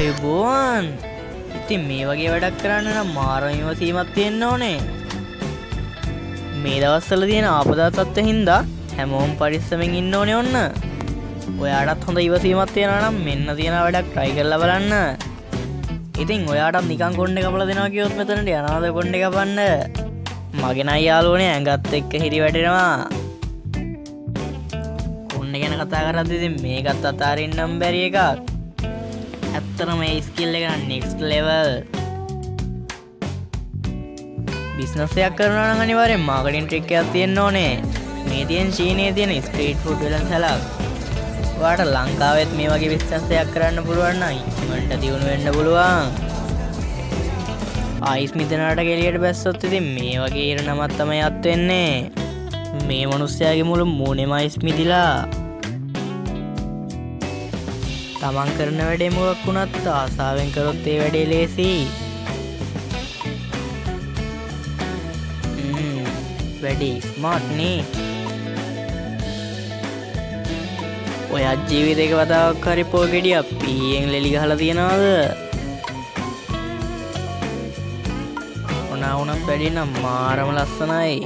අයුබෝවන් ඉතින් මේ වගේ වැඩක් කරන්න නම් මාරම ඉවසීමක් තියෙන්න ඕනේ. මේ දවස්වල තියෙන ආපදා තත්ත්වෙ හින්දා හැමෝම පරිස්සමෙන් ඉන්න ඕනේ ඔන්න. ඔයාටත් හොඳ ඉවසීමක් තියෙනවා නම් මෙන්න තියෙන වැඩක් try කරලා බලන්න. ඉතින් ඔයාටත් නිකන් කොණ්ඩේ කපලා දෙනවා කියොත් මෙතනට යනවාද කොණ්ඩේ කපන්න? මගේ නයි යාළුවනේ ඇඟත් එක්ක හිරි වැටෙනවා. කොණ්ඩේ ගැන කතා කරද්දී ඉතින් මේකත් අතාරින්නම් බැරි එකක්. ඇත්තටම මේ ස්කිල් එක නම් next level. බිස්නස් එකක් කරනවා නම් අනිවාර්යෙන් මාකටිං ට්‍රික් එකක් තියෙන්න ඕනේ. මේ තියෙන චීනයේ තියෙන ස්ට්‍රීට් ෆුඩ් වලින් සලක්. ඔයාට ලංකාවෙත් මේ වගේ බිස්නස් එකක් කරන්න පුළුවන් නම් ඉක්මනට දියුණු වෙන්න පුළුවන්. ආයිස් මිදෙනාට ගෙලියට බැස්සොත් ඉතින් මේ වගේ ඉරණමක් තමයි අත් වෙන්නේ. මේ මිනිස්යාගේ මුළු මූණෙම ආයිස් මිදිලා. තමන් කරන වැඩේ මොකක් වුණත් ආසාවෙන් කරොත් ඒ වැඩේ ලේසි. වැඩි ස්මාර්ට් නේ. ඔයා ජීවිතේක වතාවක් හරි පොගෙඩියක් පීයෙන් ලෙලි ගහලා තියනවද? ඔනා වුණත් වැඩි නම් මාරම ලස්සනයි.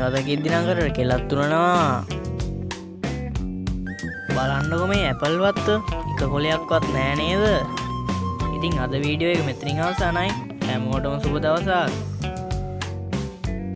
මේවදකිද්දි නම් කරට කෙලත් උනනවා. බලන්නකො මේ ඇපල් වත්ත එක කොලයක්වත් නෑ නේද? ඉතින් අද වීඩියෝ එක මෙතනින් අවසానයි. හැමෝටම සුබ දවසක්.